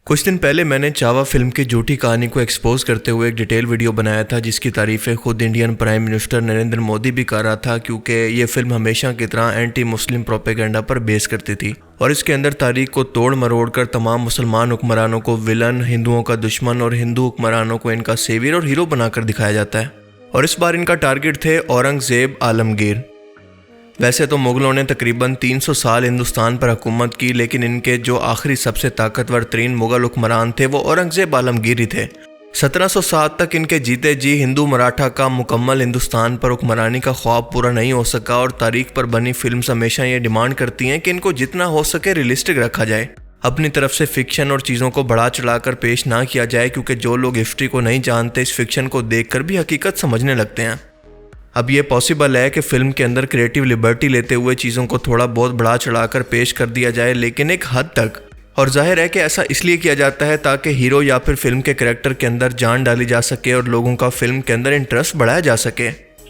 कुछ दिन पहले मैंने चावा फिल्म की झूठी कहानी को एक्सपोज करते हुए एक डिटेल वीडियो बनाया था, जिसकी तारीफ़ें खुद Indian prime minister Narendra Modi भी कर रहा था, क्योंकि ये फिल्म हमेशा की तरह एंटी मुस्लिम प्रोपेगेंडा पर बेस करती थी और इसके अंदर तारीख को तोड़ मरोड़ कर तमाम मुसलमान हुक्मरानों को विलन, हिंदुओं का दुश्मन और हिंदू हुक्मरानों को इनका सेवियर और हीरो बनाकर दिखाया जाता है। और इस बार इनका टारगेट थे औरंगजेब आलमगीर। वैसे तो मुगलों ने तकरीबन 300 साल हिंदुस्तान पर हुकूमत की, लेकिन इनके जो आखिरी सबसे ताकतवर तरीन मुगल हुक्मरान थे वो औरंगजेब आलमगीर ही थे। 1707 तक इनके जीते जी हिंदू मराठा का मुकम्मल हिंदुस्तान पर हुक्मरानी का ख्वाब पूरा नहीं हो सका और तारीख पर बनी फिल्म्स हमेशा ये डिमांड करती हैं कि इनको जितना हो सके रियलिस्टिक रखा जाए, अपनी तरफ से फिक्शन और चीज़ों को बढ़ा चढ़ाकर पेश ना किया जाए, क्योंकि जो लोग हिस्ट्री को नहीं जानते इस फिक्शन को देखकर भी हकीकत समझने लगते हैं। अब ये पॉसिबल है कि फ़िल्म के अंदर क्रिएटिव लिबर्टी लेते हुए चीज़ों को थोड़ा बहुत बढ़ा चढ़ाकर पेश कर दिया जाए, लेकिन एक हद तक। और जाहिर है कि ऐसा इसलिए किया जाता है ताकि हीरो या फिर फिल्म के कैरेक्टर के अंदर जान डाली जा सके और लोगों का फिल्म के अंदर इंटरेस्ट बढ़ाया जा सके।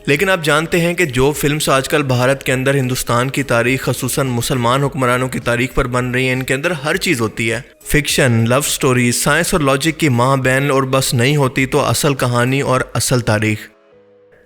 लेकिन आप जानते हैं कि जो फिल्म्स आजकल भारत के अंदर हिंदुस्तान की तारीख, ख़ुसूसन मुसलमान हुक्मरानों की तारीख पर बन रही हैं, इनके अंदर हर चीज़ होती है। फिक्शन, लव स्टोरी, साइंस और लॉजिक की माँ बहन, और बस नहीं होती तो असल कहानी और असल तारीख।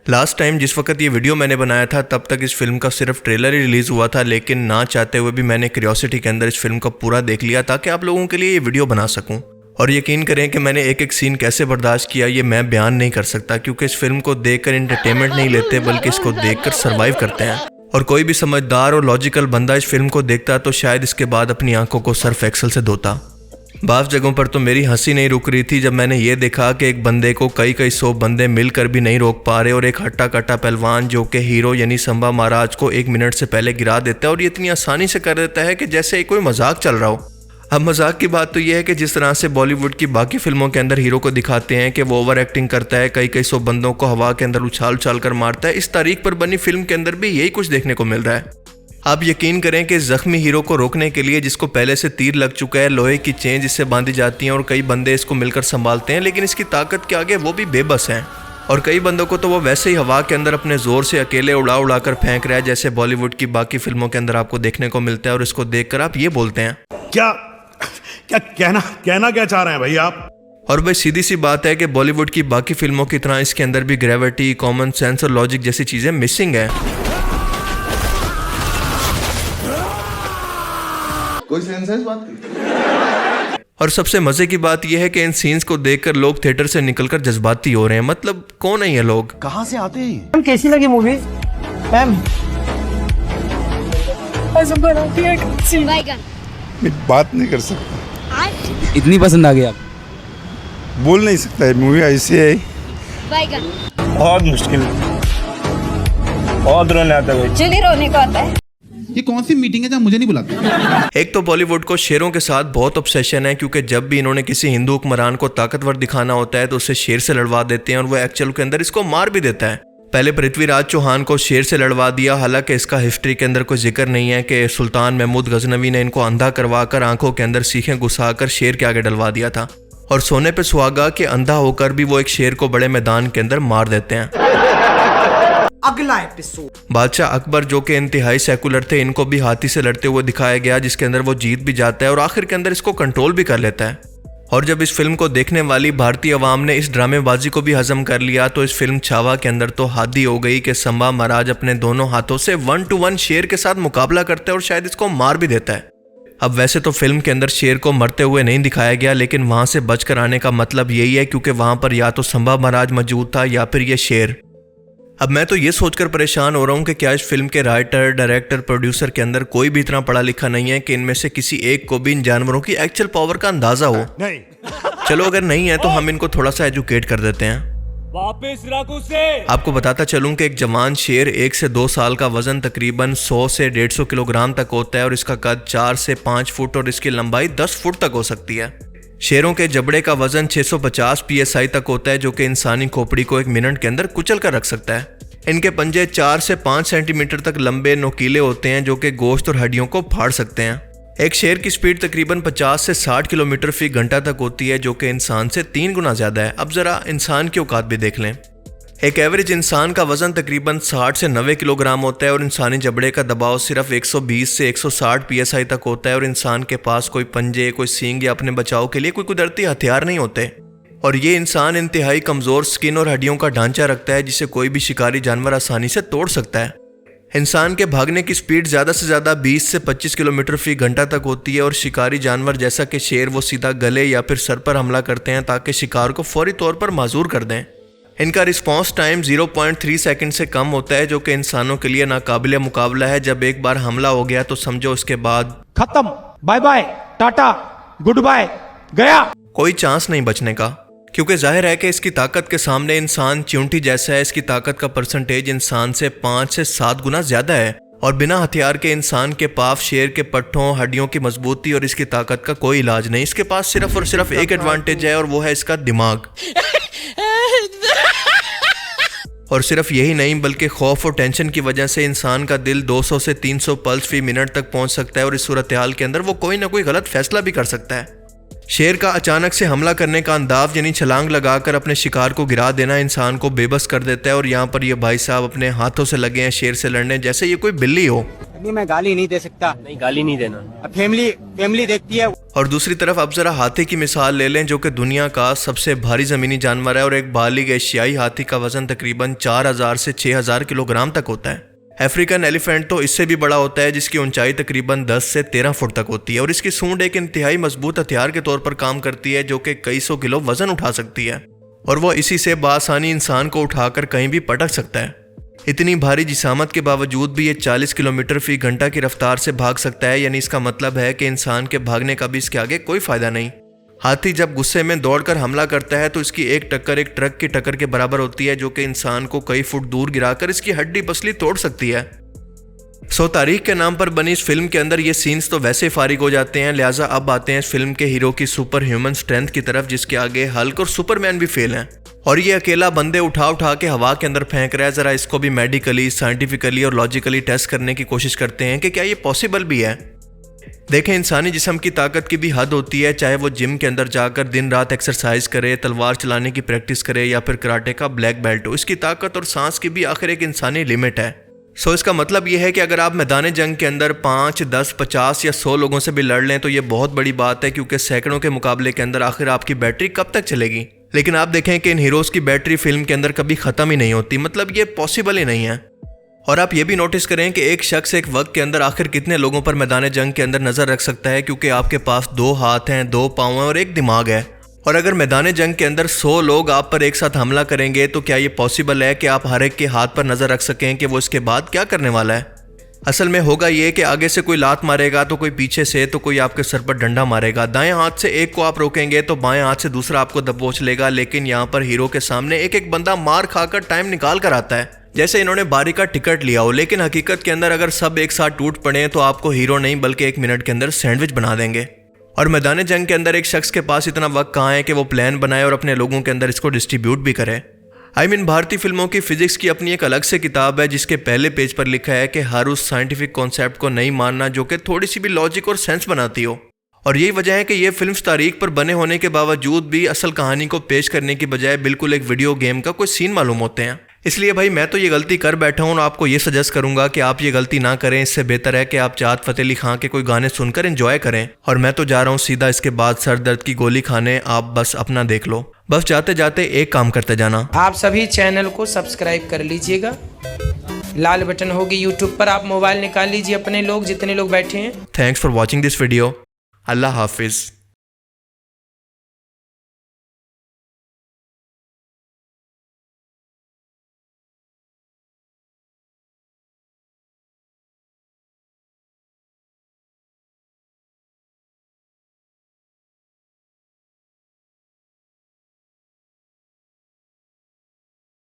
लास्ट टाइम जिस वक्त ये वीडियो मैंने बनाया था तब तक इस फिल्म का सिर्फ ट्रेलर ही रिलीज़ हुआ था, लेकिन ना चाहते हुए भी मैंने क्यूरियोसिटी के अंदर इस फिल्म को पूरा देख लिया ताकि आप लोगों के लिए ये वीडियो बना सकूं। और यकीन करें कि मैंने एक एक सीन कैसे बर्दाश्त किया ये मैं बयान नहीं कर सकता, क्योंकि इस फिल्म को देखकर एंटरटेनमेंट नहीं लेते बल्कि इसको देखकर सर्वाइव करते हैं। और कोई भी समझदार और लॉजिकल बंदा इस फिल्म को देखता तो शायद इसके बाद अपनी आंखों को सर्फ एक्सल से धोता। बाज़ जगहों पर तो मेरी हंसी नहीं रुक रही थी जब मैंने ये देखा कि एक बंदे को कई 100 बंदे मिलकर भी नहीं रोक पा रहे, और एक हट्टा कट्टा पहलवान जो कि हीरो यानी संबा महाराज को 1 मिनट से पहले गिरा देता है, और ये इतनी आसानी से कर देता है कि जैसे कोई मजाक चल रहा हो। अब मजाक की बात तो यह है कि जिस तरह से बॉलीवुड की बाकी फिल्मों के अंदर हीरो को दिखाते हैं कि वो ओवर एक्टिंग करता है, कई 100 बंदों को हवा के अंदर उछाल उछाल कर मारता है, इस तारीख पर बनी फिल्म के अंदर भी यही कुछ देखने को मिल रहा है। आप यकीन करें कि जख्मी हीरो को रोकने के लिए, जिसको पहले से तीर लग चुका है, लोहे की चेन जिससे बांधी जाती हैं और कई बंदे इसको मिलकर संभालते हैं, लेकिन इसकी ताकत के आगे वो भी बेबस हैं। और कई बंदों को तो वो वैसे ही हवा के अंदर अपने जोर से अकेले उड़ा कर फेंक रहा है, जैसे बॉलीवुड की बाकी फिल्मों के अंदर आपको देखने को मिलता है। और इसको देखकर आप ये बोलते हैं क्या कहना क्या चाह रहे हैं भाई आप? और भाई सीधी सी बात है कि बॉलीवुड की बाकी फिल्मों की तरह इसके अंदर भी ग्रेविटी, कॉमन सेंस और लॉजिक जैसी चीजें मिसिंग है। कोई सेंस है इस बात की? और सबसे मजे की बात यह है कि इन सीन्स को देखकर लोग थिएटर से निकलकर जज्बाती हो रहे हैं। मतलब कौन है ये लोग, कहां से आते हैं? मैम कैसी लगी मूवी? मैम बात नहीं कर सकता, इतनी पसंद आ गई आप? बोल नहीं सकता है, मूवी ऐसी है। बहुत मुश्किल, बहुत रोने आता है। चलिए रोने को आता है। ये कौन सी मीटिंग है जहाँ मुझे नहीं बुलाते? एक तो बॉलीवुड को शेरों के साथ बहुत ऑब्सेशन है, क्योंकि जब भी इन्होंने किसी हिंदू हुक्मरान को ताकतवर दिखाना होता है तो उसे शेर से लड़वा देते हैं, और वो एक्चुअल के अंदर इसको मार भी देता है। पहले पृथ्वीराज चौहान को शेर से लड़वा दिया, हालांकि इसका हिस्ट्री के अंदर कोई जिक्र नहीं है कि सुल्तान महमूद गजनवी ने इनको अंधा करवाकर आंखों के अंदर सीखें घुसाकर शेर के आगे डलवा दिया था। और सोने पे सुहागा कि अंधा होकर भी वो एक शेर को बड़े मैदान के अंदर मार देते हैं। अगला एपिसोड बादशाह अकबर जो कि इंतहाई सेकुलर थे, इनको भी हाथी से लड़ते हुए दिखाया गया, जिसके अंदर वो जीत भी जाता है और आखिर के अंदर इसको कंट्रोल भी कर लेता है। और जब इस फिल्म को देखने वाली भारतीय अवाम ने इस ड्रामेबाजी को भी हजम कर लिया तो इस फिल्म छावा के अंदर तो हादी हो गई कि संबा महाराज अपने दोनों हाथों से 1 to 1 शेर के साथ मुकाबला करते हैं और शायद इसको मार भी देता है। अब वैसे तो फिल्म के अंदर शेर को मरते हुए नहीं दिखाया गया, लेकिन वहां से बचकर आने का मतलब यही है, क्योंकि वहां पर या तो संबा महाराज मौजूद था या फिर ये शेर। अब मैं तो ये सोचकर परेशान हो रहा हूँ कि क्या इस फिल्म के राइटर, डायरेक्टर, प्रोड्यूसर के अंदर कोई भी इतना पढ़ा लिखा नहीं है कि इनमें से किसी एक को भी इन जानवरों की एक्चुअल पावर का अंदाजा हो। नहीं। चलो अगर नहीं है तो हम इनको थोड़ा सा एजुकेट कर देते हैं। वापस राकू से आपको बताता चलूं कि एक जवान शेर 1 से 2 साल का वजन तकरीबन 100 से 150 किलोग्राम तक होता है, और इसका कद 4 से 5 फुट और इसकी लंबाई 10 फुट तक हो सकती है। शेरों के जबड़े का वजन 650 PSI तक होता है, जो कि इंसानी खोपड़ी को 1 मिनट के अंदर कुचल कर रख सकता है। इनके पंजे 4 से 5 सेंटीमीटर तक लंबे नोकीले होते हैं, जो कि गोश्त और हड्डियों को फाड़ सकते हैं। एक शेर की स्पीड तकरीबन 50 से 60 किलोमीटर फी घंटा तक होती है, जो कि इंसान से 3 गुना ज्यादा है। अब जरा इंसान की औकात भी देख लें। एक एवरेज इंसान का वजन तकरीबन 60 से 90 किलोग्राम होता है और इंसानी जबड़े का दबाव सिर्फ 120 से 160 psi तक होता है और इंसान के पास कोई पंजे, कोई सींग या अपने बचाव के लिए कोई कुदरती हथियार नहीं होते। और ये इंसान इंतहाई कमज़ोर स्किन और हड्डियों का ढांचा रखता है जिसे कोई भी शिकारी जानवर आसानी से तोड़ सकता है। इंसान के भागने की स्पीड ज़्यादा से ज़्यादा 20 से 25 किलोमीटर फी घंटा तक होती है और शिकारी जानवर जैसा कि शेर वो सीधा गले या फिर सर पर हमला करते हैं ताकि शिकार को फौरी तौर पर माजूर कर दें। इनका रिस्पॉन्स टाइम 0.3 सेकंड से कम होता है जो कि इंसानों के लिए नाकाबिले मुकाबला है। जब एक बार हमला हो गया तो समझो उसके बाद खत्म, bye bye, tata, goodbye, गया। कोई चांस नहीं बचने का, क्योंकि जाहिर है कि इसकी ताकत के सामने इंसान च्यूंटी जैसा है। इसकी ताकत का परसेंटेज इंसान से 5 से 7 गुना ज्यादा है और बिना हथियार के इंसान के पास शेर के पट्टों, हड्डियों की मजबूती और इसकी ताकत का कोई इलाज नहीं। इसके पास सिर्फ और सिर्फ एक एडवांटेज है और वो है इसका दिमाग। और सिर्फ यही नहीं बल्कि खौफ और टेंशन की वजह से इंसान का दिल 200 से 300 पल्स फी मिनट तक पहुंच सकता है और इस सूरत हाल के अंदर वो कोई ना कोई गलत फैसला भी कर सकता है। शेर का अचानक से हमला करने का अंदाज यानी छलांग लगाकर अपने शिकार को गिरा देना इंसान को बेबस कर देता है और यहाँ पर ये भाई साहब अपने हाथों से लगे हैं शेर से लड़ने जैसे ये कोई बिल्ली हो। मैं गाली नहीं दे सकता। नहीं, गाली नहीं देना, फैमिली देखती है। और दूसरी तरफ अब जरा हाथी की मिसाल ले लें जो कि दुनिया का सबसे भारी ज़मीनी जानवर है और एक बालिग एशियाई हाथी का वजन तकरीबन 4000 से 6000 किलोग्राम तक होता है। अफ्रीकन एलिफेंट तो इससे भी बड़ा होता है जिसकी ऊंचाई तकरीबन 10 से 13 फुट तक होती है और इसकी सूंड एक इंतहाई मजबूत हथियार के तौर पर काम करती है जो कि कई सौ किलो वजन उठा सकती है और वो इसी से बासानी इंसान को उठाकर कहीं भी पटक सकता है। इतनी भारी जिसामत के बावजूद भी ये 40 किलोमीटर फी घंटा की रफ्तार से भाग सकता है, यानी इसका मतलब है कि इंसान के भागने का भी इसके आगे कोई फायदा नहीं। हाथी जब गुस्से में दौड़कर हमला करता है तो इसकी एक टक्कर एक ट्रक की टक्कर के बराबर होती है जो कि इंसान को कई फुट दूर गिराकर इसकी हड्डी पसली तोड़ सकती है। तारीख के नाम पर बनी इस फिल्म के अंदर ये सीन्स तो वैसे फारिग हो जाते हैं, लिहाजा अब आते हैं इस फिल्म के हीरो की सुपर ह्यूमन स्ट्रेंथ की तरफ जिसके आगे हल्क और सुपरमैन भी फेल हैं और ये अकेला बंदे उठा उठा के हवा के अंदर फेंक रहा है। जरा इसको भी मेडिकली, साइंटिफिकली और लॉजिकली टेस्ट करने की कोशिश करते हैं कि क्या ये पॉसिबल भी है। देखें, इंसानी जिस्म की ताकत की भी हद होती है, चाहे वो जिम के अंदर जाकर दिन रात एक्सरसाइज करे, तलवार चलाने की प्रैक्टिस करे या फिर कराटे का ब्लैक बेल्ट हो। इसकी ताकत और सांस की भी आखिर एक इंसानी लिमिट है। इसका मतलब यह है कि अगर आप मैदान जंग के अंदर 5, 10, 50 या 100 लोगों से भी लड़ लें तो ये बहुत बड़ी बात है, क्योंकि सैकड़ों के मुकाबले के अंदर आखिर आपकी बैटरी कब तक चलेगी। लेकिन आप देखें कि इन हीरोज़ की बैटरी फिल्म के अंदर कभी ख़त्म ही नहीं होती, मतलब ये पॉसिबल ही नहीं है। और आप ये भी नोटिस करें कि एक शख्स एक वक्त के अंदर आखिर कितने लोगों पर मैदान जंग के अंदर नज़र रख सकता है, क्योंकि आपके पास 2 हाथ हैं, 2 पाँव हैं और एक दिमाग है। और अगर मैदान जंग के अंदर 100 लोग आप पर एक साथ हमला करेंगे तो क्या ये पॉसिबल है कि आप हर एक के हाथ पर नज़र रख सकें कि वो इसके बाद क्या करने वाला है। असल में होगा ये कि आगे से कोई लात मारेगा तो कोई पीछे से, तो कोई आपके सर पर डंडा मारेगा। दाएं हाथ से एक को आप रोकेंगे तो बाएं हाथ से दूसरा आपको दबोच लेगा। लेकिन यहाँ पर हीरो के सामने एक एक बंदा मार खाकर टाइम निकाल कर आता है जैसे इन्होंने बारी का टिकट लिया हो। लेकिन हकीकत के अंदर अगर सब एक साथ टूट पड़े तो आपको हीरो नहीं बल्कि 1 मिनट के अंदर सैंडविच बना देंगे। और मैदान जंग के अंदर एक शख्स के पास इतना वक्त कहाँ है कि वो प्लान बनाए और अपने लोगों के अंदर इसको डिस्ट्रीब्यूट भी करे। भारतीय फिल्मों की फिजिक्स की अपनी एक अलग से किताब है जिसके पहले पेज पर लिखा है कि हर उस साइंटिफिक कॉन्सेप्ट को नहीं मानना जो कि थोड़ी सी भी लॉजिक और सेंस बनाती हो। और यही वजह है कि ये फिल्म तारीख पर बने होने के बावजूद भी असल कहानी को पेश करने की बजाय बिल्कुल एक वीडियो गेम का कोई सीन मालूम होते हैं। इसलिए भाई मैं तो ये गलती कर बैठा हूँ और आपको ये सजेस्ट करूंगा कि आप ये गलती ना करें। इससे बेहतर है कि आप चाहत फतेह अली खां के कोई गाने सुनकर एंजॉय करें। और मैं तो जा रहा हूँ सीधा इसके बाद सर दर्द की गोली खाने, आप बस अपना देख लो। बस जाते जाते एक काम करते जाना, आप सभी चैनल को सब्सक्राइब कर लीजिएगा। लाल बटन होगी यूट्यूब पर, आप मोबाइल निकाल लीजिए अपने लोग जितने लोग बैठे हैं। Thanks for watching this video. Allah Hafiz.